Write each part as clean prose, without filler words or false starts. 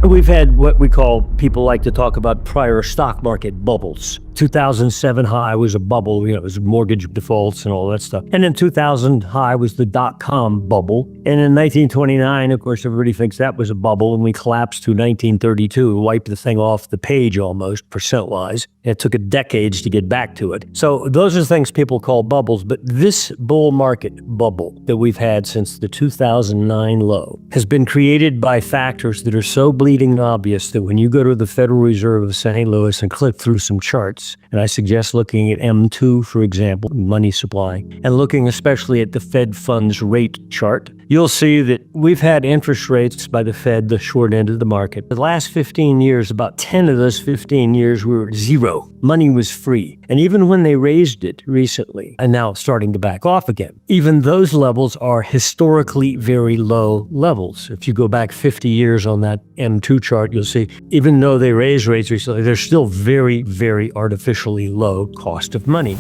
We've had what we call, people like to talk about prior stock market bubbles. 2007 high was a bubble, it was mortgage defaults and all that stuff. And then 2000 high was the dot-com bubble. And in 1929, of course, everybody thinks that was a bubble, and we collapsed to 1932, wiped the thing off the page almost, percent-wise. It took decades to get back to it. So those are things people call bubbles, but this bull market bubble that we've had since the 2009 low has been created by factors that are so bleeding obvious that when you go to the Federal Reserve of St. Louis and click through some charts, and I suggest looking at M2, for example, money supply, and looking especially at the Fed funds rate chart, you'll see that we've had interest rates by the Fed, the short end of the market. The last 15 years, about 10 of those 15 years, we were at zero. Money was free. And even when they raised it recently, and now it's starting to back off again, even those levels are historically very low levels. If you go back 50 years on that M2 chart, you'll see, even though they raised rates recently, they're still very, very artificially low cost of money.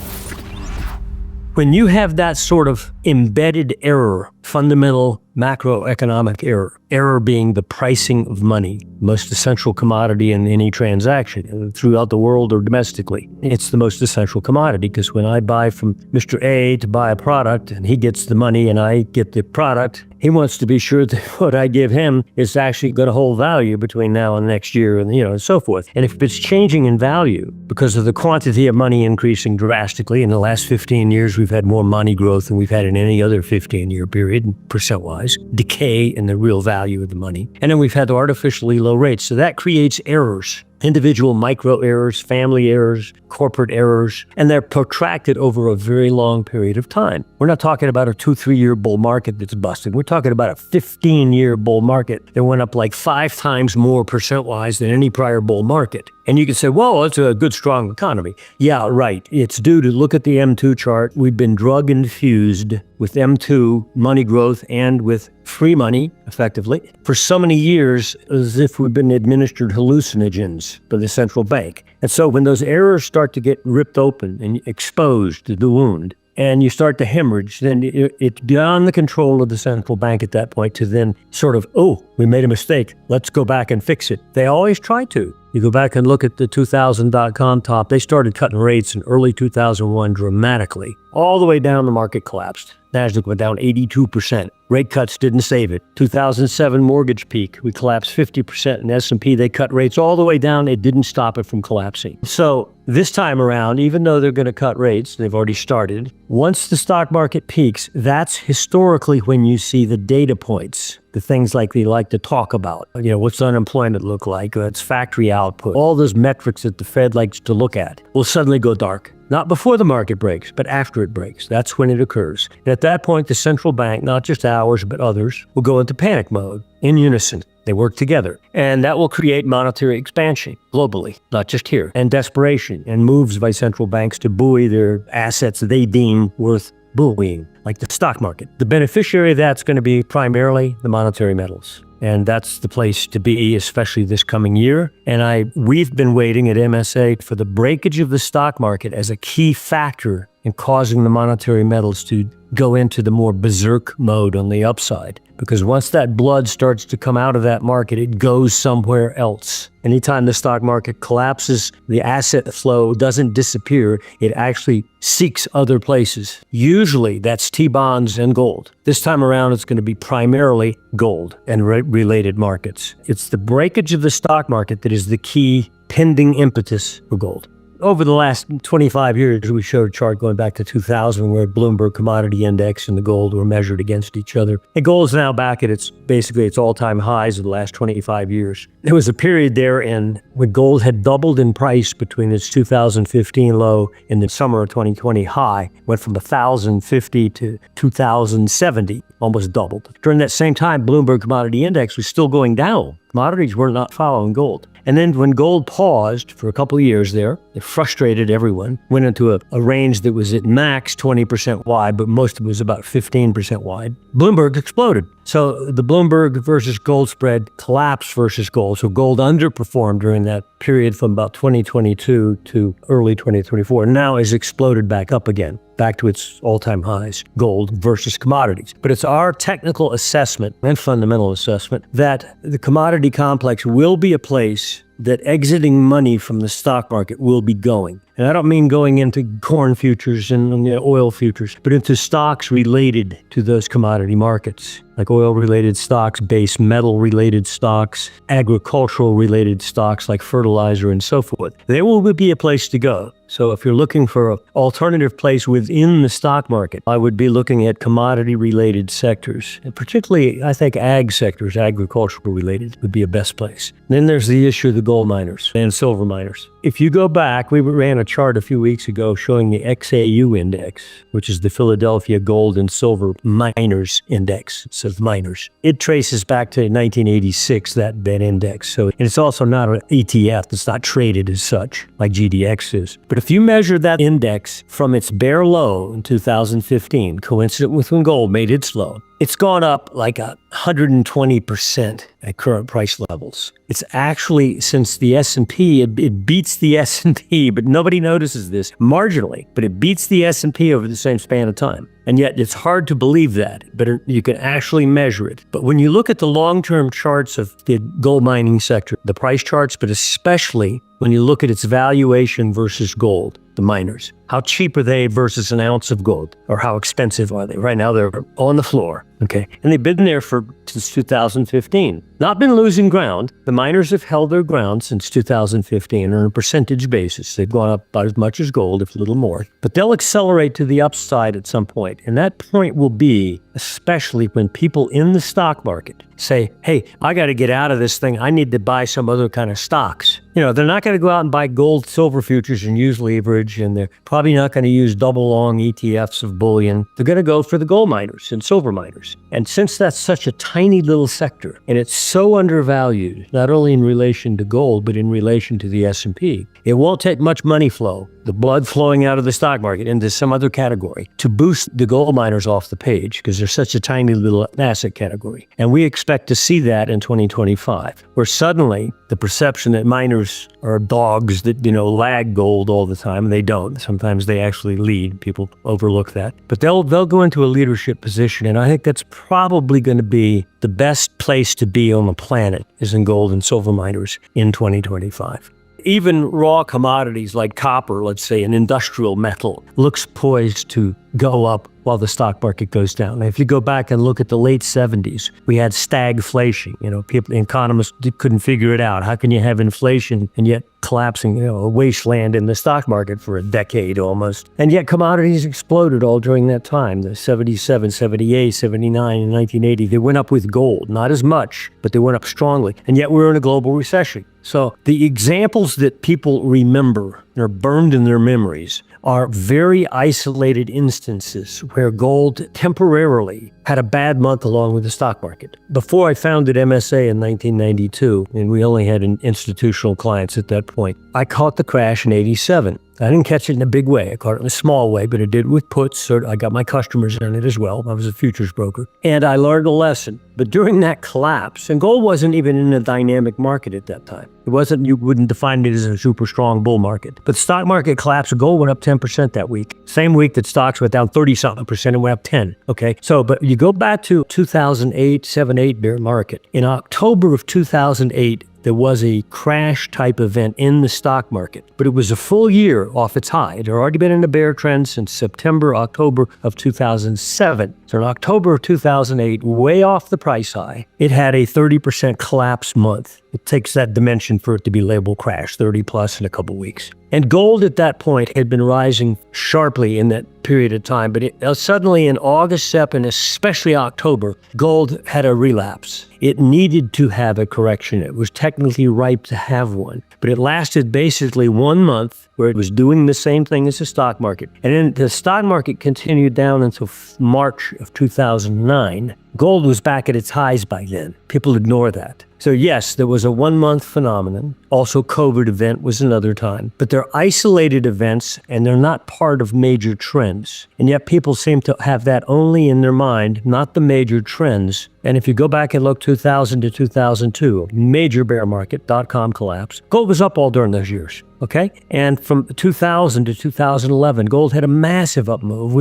When you have that sort of embedded error, fundamental macroeconomic error being the pricing of money, most essential commodity in any transaction throughout the world or domestically. It's the most essential commodity because when I buy from Mr. A to buy a product and he gets the money and I get the product, he wants to be sure that what I give him is actually going to hold value between now and next year and so forth. And if it's changing in value because of the quantity of money increasing drastically, in the last 15 years we've had more money growth than we've had in any other 15-year period, percent-wise, decay in the real value of the money. And then we've had artificially low rates. So that creates errors. Individual micro errors, family errors, corporate errors, and they're protracted over a very long period of time. We're not talking about a 2-3 year bull market that's busted. We're talking about a 15-year bull market that went up like 5 times more percent-wise than any prior bull market. And you can say, well, it's a good, strong economy. Yeah, right. It's due to look at the M2 chart. We've been drug infused with M2 money growth and with free money, effectively, for so many years as if we've been administered hallucinogens by the central bank. And so when those errors start to get ripped open and exposed to the wound, and you start to hemorrhage, then it's beyond the control of the central bank at that point to then sort of, oh, we made a mistake. Let's go back and fix it. They always try to. You go back and look at the 2000 dot-com top, they started cutting rates in early 2001 dramatically. All the way down, the market collapsed. Nasdaq went down 82%. Rate cuts didn't save it. 2007 mortgage peak, we collapsed 50%. In S&P, they cut rates all the way down. It didn't stop it from collapsing. So this time around, even though they're going to cut rates, they've already started, once the stock market peaks, that's historically when you see the data points, the things like they like to talk about. What's unemployment look like? That's factory output. All those metrics that the Fed likes to look at will suddenly go dark. Not before the market breaks, but after it breaks. That's when it occurs. And at that point, the central bank, not just ours, but others, will go into panic mode in unison. They work together. And that will create monetary expansion globally, not just here, and desperation and moves by central banks to buoy their assets they deem worth buoying, like the stock market. The beneficiary of that's going to be primarily the monetary metals. And that's the place to be, especially this coming year. And we've been waiting at MSA for the breakage of the stock market as a key factor in causing the monetary metals to go into the more berserk mode on the upside. Because once that blood starts to come out of that market, it goes somewhere else. Anytime the stock market collapses, the asset flow doesn't disappear. It actually seeks other places. Usually that's T-bonds and gold. This time around, it's going to be primarily gold and related markets. It's the breakage of the stock market that is the key pending impetus for gold. Over the last 25 years, we showed a chart going back to 2000 where Bloomberg Commodity Index and the gold were measured against each other. And gold is now back at its all-time highs of the last 25 years. There was a period there when gold had doubled in price between its 2015 low and the summer of 2020 high. Went from 1,050 to 2,070, almost doubled. During that same time, Bloomberg Commodity Index was still going down. Commodities were not following gold. And then when gold paused for a couple of years there, it frustrated everyone, went into a range that was at max 20% wide, but most of it was about 15% wide. Bloomberg exploded. So the Bloomberg versus gold spread collapsed versus gold. So gold underperformed during that period from about 2022 to early 2024. Now has exploded back up again. back to its all-time highs, gold versus commodities. But it's our technical assessment and fundamental assessment that the commodity complex will be a place that exiting money from the stock market will be going. And I don't mean going into corn futures and oil futures, but into stocks related to those commodity markets, like oil-related stocks, base metal-related stocks, agricultural-related stocks like fertilizer and so forth. There will be a place to go. So if you're looking for an alternative place within the stock market, I would be looking at commodity-related sectors, and particularly, I think, ag sectors, agricultural-related, would be a best place. Then there's the issue of the gold miners and silver miners. If you go back, we ran a chart a few weeks ago showing the XAU index, which is the Philadelphia Gold and Silver Miners Index. So miners. It traces back to 1986, that index. So, and it's also not an ETF. It's not traded as such, like GDX is. But if you measure that index from its bare low in 2015, coincident with when gold made its low, it's gone up like 120% at current price levels. It's actually, since the S&P, it beats the S&P, but nobody notices this marginally, but it beats the S&P over the same span of time. And yet it's hard to believe that, but you can actually measure it. But when you look at the long-term charts of the gold mining sector, the price charts, but especially when you look at its valuation versus gold, the miners, how cheap are they versus an ounce of gold? Or how expensive are they? Right now, they're on the floor, okay? And they've been there since 2015. Not been losing ground. The miners have held their ground since 2015 on a percentage basis. They've gone up about as much as gold, if a little more. But they'll accelerate to the upside at some point. And that point will be, especially when people in the stock market say, hey, I got to get out of this thing. I need to buy some other kind of stocks. You know, they're not going to go out and buy gold, silver futures and use leverage, and they're probably not going to use double long ETFs of bullion. They're going to go for the gold miners and silver miners. And since that's such a tiny little sector, and it's so undervalued, not only in relation to gold, but in relation to the S&P, it won't take much money flow, the blood flowing out of the stock market into some other category, to boost the gold miners off the page, because they're such a tiny little asset category. And we expect to see that in 2025, where suddenly the perception that miners are dogs that, lag gold all the time, and they don't. Sometimes they actually lead. People overlook that. But they'll go into a leadership position, and I think that's probably going to be the best place to be on the planet, is in gold and silver miners in 2025. Even raw commodities like copper, let's say an industrial metal, looks poised to go up while the stock market goes down. Now, if you go back and look at the late 70s, we had stagflation. Economists couldn't figure it out. How can you have inflation and yet collapsing, a wasteland in the stock market for a decade almost? And yet commodities exploded all during that time. The 77, 78, 79, and 1980, they went up with gold. Not as much, but they went up strongly. And yet we're in a global recession. So the examples that people remember and are burned in their memories are very isolated instances where gold temporarily had a bad month along with the stock market. Before I founded MSA in 1992, and we only had institutional clients at that point, I caught the crash in 87. I didn't catch it in a big way. I caught it in a small way, but I did it with puts. So I got my customers in it as well. I was a futures broker. And I learned a lesson. But during that collapse, and gold wasn't even in a dynamic market at that time. It wasn't, you wouldn't define it as a super strong bull market. But the stock market collapsed, gold went up 10% that week. Same week that stocks went down 30-something% and went up 10. Okay, so, but you go back to 2008, 7-8 bear market. In October of 2008, there was a crash type event in the stock market, but it was a full year off its high. It had already been in a bear trend since September, October of 2007. So in October of 2008, way off the price high, it had a 30% collapse month. It takes that dimension for it to be labeled crash, 30 plus in a couple weeks. And gold at that point had been rising sharply in that period of time, but suddenly in August, September, and especially October, gold had a relapse. It needed to have a correction. It was technically ripe to have one, but it lasted basically 1 month where it was doing the same thing as the stock market. And then the stock market continued down until March of 2009. Gold was back at its highs by then. People ignore that. So yes, there was a 1 month phenomenon. Also, COVID event was another time. But they're isolated events and they're not part of major trends. And yet people seem to have that only in their mind, not the major trends. And if you go back and look 2000 to 2002, major bear market, dot-com collapse, gold was up all during those years. Okay. And from 2000 to 2011, gold had a massive up move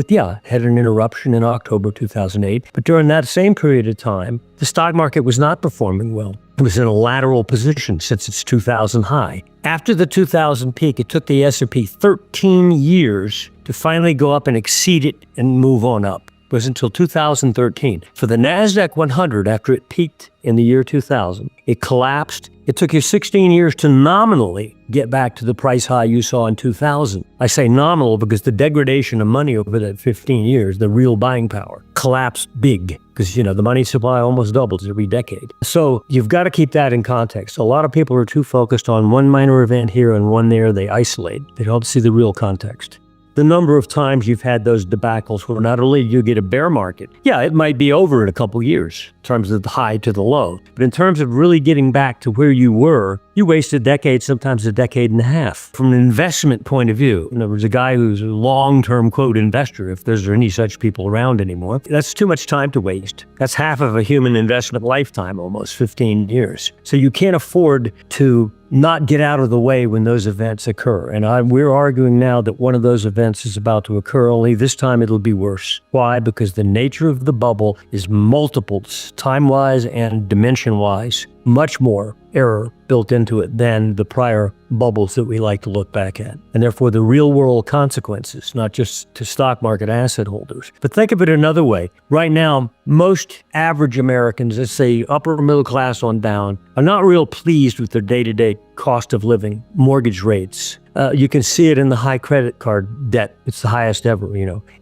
had an interruption in October 2008. But during that same period of time, the stock market was not performing well. It was in a lateral position since its 2000 high. After the 2000 peak, it took the S&P 13 years to finally go up and exceed it and move on up. It was until 2013. For the NASDAQ 100, after it peaked in the year 2000, it collapsed. It took you 16 years to nominally get back to the price high you saw in 2000. I say nominal because the degradation of money over that 15 years, the real buying power, collapsed big because, the money supply almost doubles every decade. So you've got to keep that in context. A lot of people are too focused on one minor event here and one there. They isolate. They don't see the real context. The number of times you've had those debacles where not only do you get a bear market, it might be over in a couple years in terms of the high to the low, but in terms of really getting back to where you were, you wasted decades, sometimes a decade and a half. From an investment point of view, in other words, a guy who's a long-term, quote, investor, if there's any such people around anymore, that's too much time to waste. That's half of a human investment lifetime, almost 15 years. So you can't afford to not get out of the way when those events occur. And we're arguing now that one of those events is about to occur, only this time it'll be worse. Why? Because the nature of the bubble is multiples, time-wise and dimension-wise, much more error built into it than the prior bubbles that we like to look back at. And therefore, the real-world consequences, not just to stock market asset holders. But think of it another way. Right now, most average Americans, let's say upper middle class on down, are not real pleased with their day-to-day cost of living, mortgage rates. You can see it in the high credit card debt. It's the highest ever,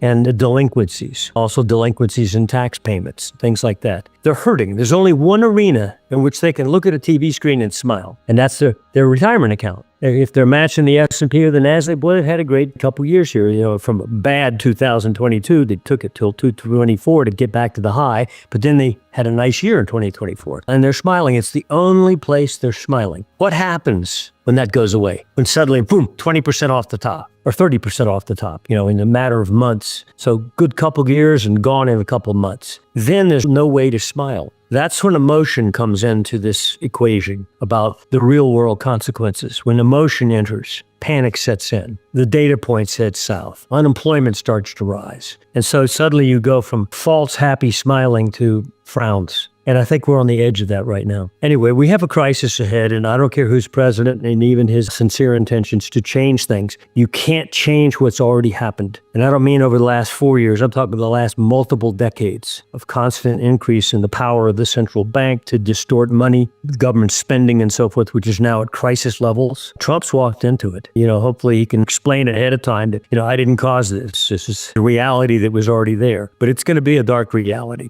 and the delinquencies, also delinquencies in tax payments, things like that. They're hurting. There's only one arena in which they can look at a TV screen and smile, and that's their retirement account. If they're matching the S&P or the NASDAQ, boy, they've had a great couple years here. From a bad 2022, they took it till 2024 to get back to the high, but then they had a nice year in 2024. And they're smiling. It's the only place they're smiling. What happens when that goes away? When suddenly, boom, 20% off the top or 30% off the top, in a matter of months. So good couple years and gone in a couple months. Then there's no way to smile. That's when emotion comes into this equation about the real world consequences. When emotion enters, panic sets in. The data points head south. Unemployment starts to rise. And so suddenly you go from false, happy smiling to frowns. And I think we're on the edge of that right now. Anyway, we have a crisis ahead, and I don't care who's president and even his sincere intentions to change things. You can't change what's already happened. And I don't mean over the last 4 years. I'm talking about the last multiple decades of constant increase in the power of the central bank to distort money, government spending and so forth, which is now at crisis levels. Trump's walked into it. Hopefully he can explain ahead of time that, I didn't cause this. This is the reality that was already there. But it's going to be a dark reality.